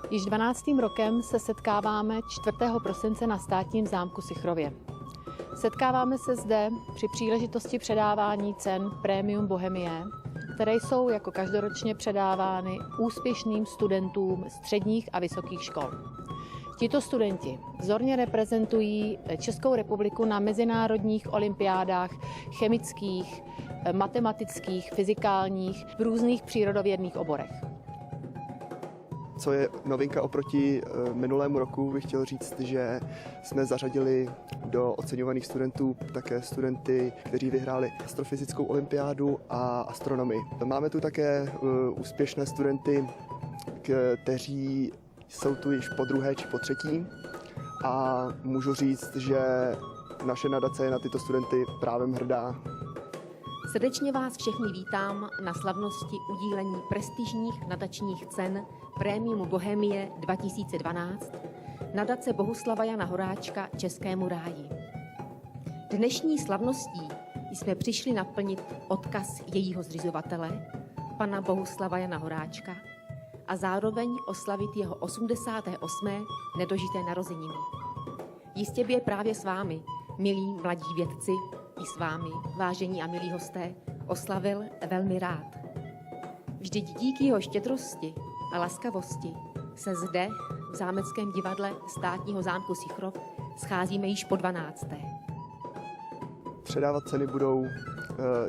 Již 12. rokem se setkáváme 4. prosince na Státním zámku Sichrově. Setkáváme se zde při příležitosti předávání cen Premium Bohemie, které jsou jako každoročně předávány úspěšným studentům středních a vysokých škol. Tito studenti vzorně reprezentují Českou republiku na mezinárodních olympiádách chemických, matematických, fyzikálních, v různých přírodovědných oborech. Co je novinka oproti minulému roku, bych chtěl říct, že jsme zařadili do oceňovaných studentů také studenty, kteří vyhráli astrofyzickou olympiádu a astronomii. Máme tu také úspěšné studenty, kteří jsou tu již po druhé či po třetí a můžu říct, že naše nadace je na tyto studenty právem hrdá. Srdečně vás všechny vítám na slavnosti udílení prestižních nadačních cen Premium Bohemie 2012 nadace Bohuslava Jana Horáčka Českému ráji. Dnešní slavností jsme přišli naplnit odkaz jejího zřizovatele, pana Bohuslava Jana Horáčka, a zároveň oslavit jeho 88. nedožité narozeniny. Jistě by je právě s vámi, milí mladí vědci, i s vámi, vážení a milí hosté, oslavil velmi rád. Vždyť díky jeho štědrosti a laskavosti se zde v zámeckém divadle Státního zámku Sichrov scházíme již po 12. Předávat ceny budou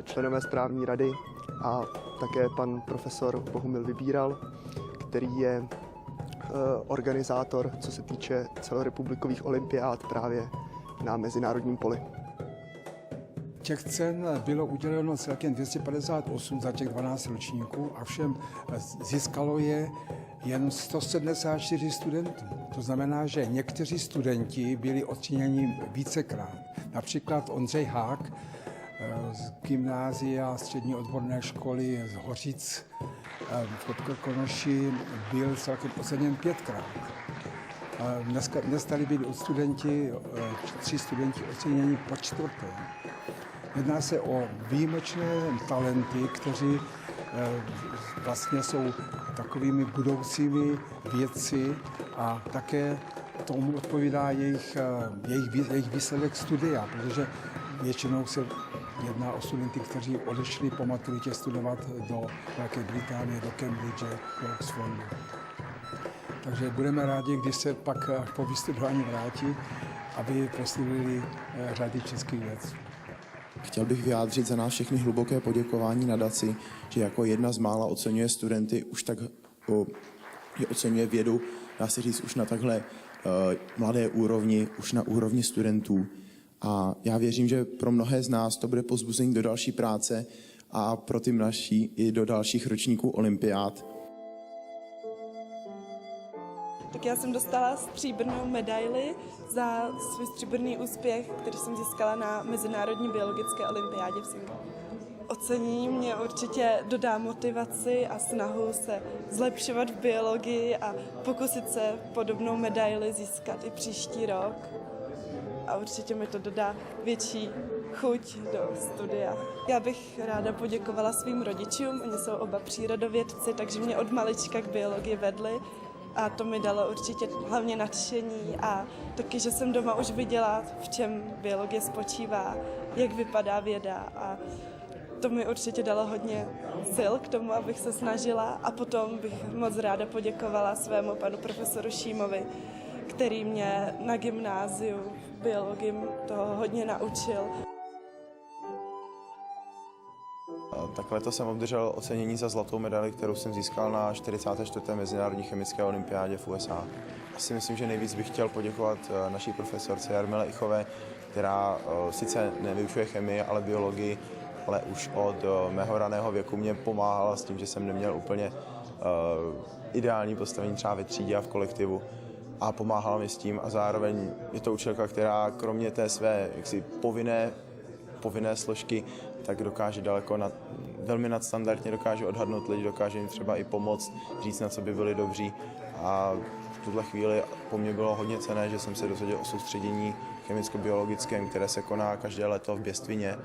členové správní rady a také pan profesor Bohumil Vybíral, který je organizátor, co se týče celorepublikových olympiád právě na mezinárodním poli. Těch cen bylo uděleno celkem 258 za těch 12 ročníků a všem získalo je jen 174 studentů. To znamená, že někteří studenti byli oceněni vícekrát. Například Ondřej Hák z gymnázia střední odborné školy z Hořic v Podkrkonoši byl celkem oceněn 5krát. Dnes tady byli tři studenti oceněni po 4. Jedná se o výjimečné talenty, kteří vlastně jsou takovými budoucími vědci a také tomu odpovídá jejich výsledek studia, protože většinou se jedná o studenty, kteří odešli po maturitě studovat do Velké Británie, do Cambridge, do Oxfordu. Takže budeme rádi, když se pak po vystudování vrátí, aby posílili řady českých vědců. Chtěl bych vyjádřit za nás všechny hluboké poděkování nadaci, že jako jedna z mála oceňuje studenty, už tak oceňuje vědu, dá se říct, už na takhle mladé úrovni, už na úrovni studentů. A já věřím, že pro mnohé z nás to bude povzbuzení do další práce a pro ty mladší i do dalších ročníků olympiád. Tak já jsem dostala stříbrnou medaili za svůj stříbrný úspěch, který jsem získala na Mezinárodní biologické olympiádě v Singapuru. Ocenění mě určitě dodá motivaci a snahu se zlepšovat v biologii a pokusit se podobnou medaili získat i příští rok. A určitě mi to dodá větší chuť do studia. Já bych ráda poděkovala svým rodičům, oni jsou oba přírodovědci, takže mě od malička k biologii vedli. A to mi dalo určitě hlavně nadšení a taky, že jsem doma už viděla, v čem biologie spočívá, jak vypadá věda a to mi určitě dalo hodně sil k tomu, abych se snažila a potom bych moc ráda poděkovala svému panu profesoru Šímovi, který mě na gymnáziu biologii toho hodně naučil. Tak letos jsem obdržel ocenění za zlatou medaili, kterou jsem získal na 44. Mezinárodní chemické olympiádě v USA. Asi myslím, že nejvíc bych chtěl poděkovat naší profesorce Jarmile Ichové, která sice nevyučuje chemii, ale biologii, ale už od mého raného věku mě pomáhala s tím, že jsem neměl úplně ideální postavení třeba ve třídě a v kolektivu a pomáhala mi s tím a zároveň je to učitelka, která kromě té své jaksi povinné složky, tak dokáže velmi nadstandardně dokáže odhadnout lidi, dokáže jim třeba i pomoct, říct, na co by byli dobří. A v tuhle chvíli po mně bylo hodně cenné, že jsem se dozvěděl o soustředění chemicko-biologickém, které se koná každé léto v Běstvině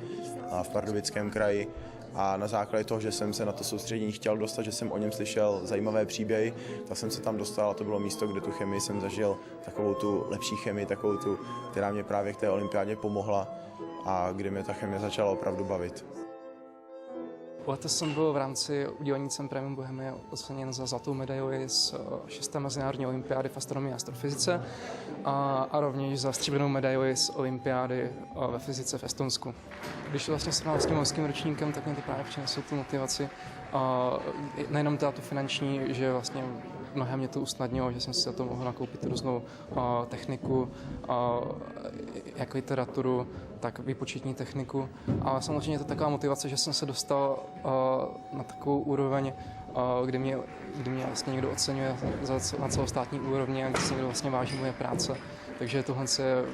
a v Pardubickém kraji. a na základě toho, že jsem se na to soustředění chtěl dostat, že jsem o něm slyšel zajímavé příběhy, tak jsem se tam dostal a to bylo místo, kde tu chemii jsem zažil takovou tu lepší chemii, takovou tu, která mě právě k té olympiádě pomohla a kdy mě ta chemie začala opravdu bavit. Letos jsem byl v rámci udělení cen Premium Bohemie oceněn za zlatou medaili z 6. mezinárodní olympiády v astronomii a astrofyzice a rovněž za stříbrnou medaili z olympiády ve fyzice v Estonsku. Když vlastně srovnám s tím loňským ročníkem, tak mě to právě přineslo tu motivaci. Nejenom teda tu finanční, že vlastně mnohem mě to usnadnilo, že jsem si za to mohl nakoupit různou techniku, jak literaturu, tak výpočetní techniku. Ale samozřejmě je to taková motivace, že jsem se dostal na takovou úroveň, kdy mě vlastně někdo oceňuje na celostátní úrovni a kdy si někdo vlastně váží moje práce. Takže tohle je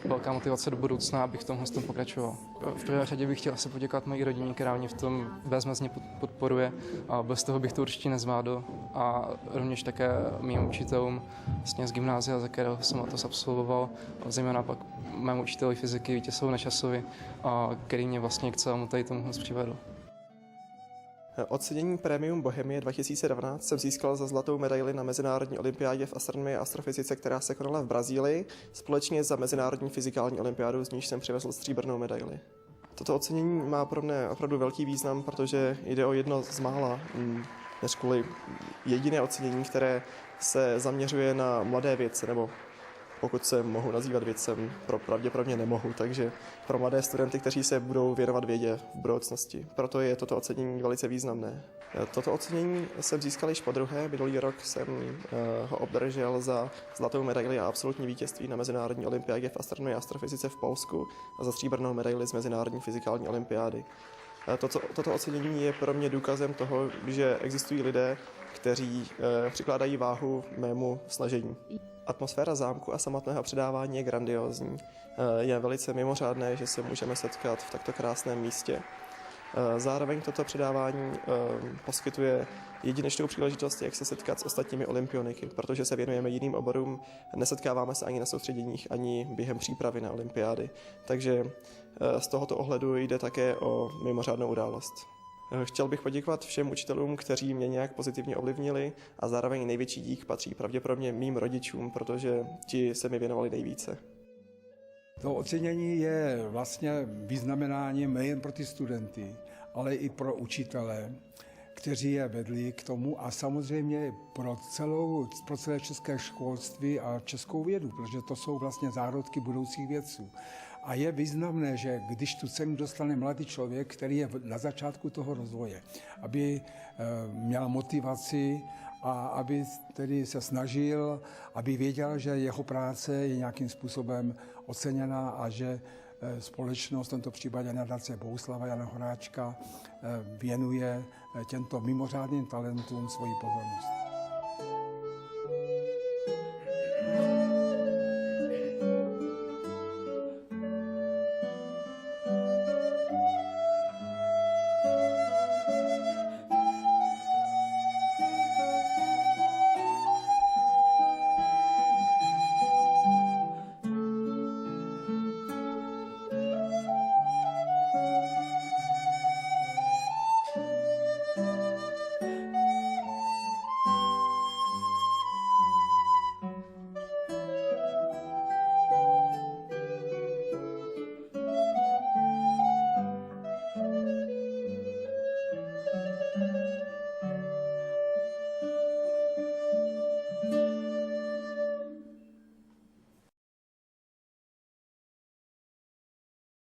velká motivace do budoucna, abych v tomhle pokračoval. V prvé řadě bych chtěl asi poděkovat mojí rodině, která mě v tom bezmezně podporuje. A bez toho bych to určitě nezvládl. A rovněž také mým učitelům vlastně z gymnázia, za kterého jsem letos absolvoval, zejména pak mému učiteli fyziky Vítězslavu Nečasovi, který mě vlastně k celému tady tomu přivedl. Ocenění Premium Bohemie 2019 jsem získal za zlatou medaili na Mezinárodní olympiádě v astronomii a astrofyzice, která se konala v Brazílii, společně za Mezinárodní fyzikální olympiádu, z níž jsem přivezl stříbrnou medaili. Toto ocenění má pro mě opravdu velký význam, protože jde o jedno z mála, než kvůli jediné ocenění, které se zaměřuje na mladé vědce, nebo pokud se mohu nazývat vědcem, pravděpodobně nemohu, takže pro mladé studenty, kteří se budou věnovat vědě v budoucnosti. Proto je toto ocenění velice významné. Toto ocenění jsem získal již podruhé, minulý rok jsem ho obdržel za zlatou medaili a absolutní vítězství na Mezinárodní olympiádě v astronomii a astrofyzice v Polsku a za stříbrnou medaili z Mezinárodní fyzikální olympiády. Toto ocenění je pro mě důkazem toho, že existují lidé, kteří přikládají váhu mému snažení. Atmosféra zámku a samotného předávání je grandiózní. Je velice mimořádné, že se můžeme setkat v takto krásném místě. Zároveň toto předávání poskytuje jedinečnou příležitost, jak se setkat s ostatními olympioniky, protože se věnujeme jiným oborům, nesetkáváme se ani na soustředěních, ani během přípravy na olympiády. Takže z tohoto ohledu jde také o mimořádnou událost. Chtěl bych poděkovat všem učitelům, kteří mě nějak pozitivně ovlivnili a zároveň největší dík patří pravděpodobně mým rodičům, protože ti se mi věnovali nejvíce. To ocenění je vlastně vyznamenáním nejen pro ty studenty, ale i pro učitele, kteří je vedli k tomu a samozřejmě pro celé české školství a českou vědu, protože to jsou vlastně zárodky budoucích vědců. A je významné, že když tu cenu dostane mladý člověk, který je na začátku toho rozvoje, aby měl motivaci a aby tedy se snažil, aby věděl, že jeho práce je nějakým způsobem oceněna a že společnost, v tomto případě nadace Bohuslava Jana Horáčka, věnuje těmto mimořádným talentům svoji pozornost.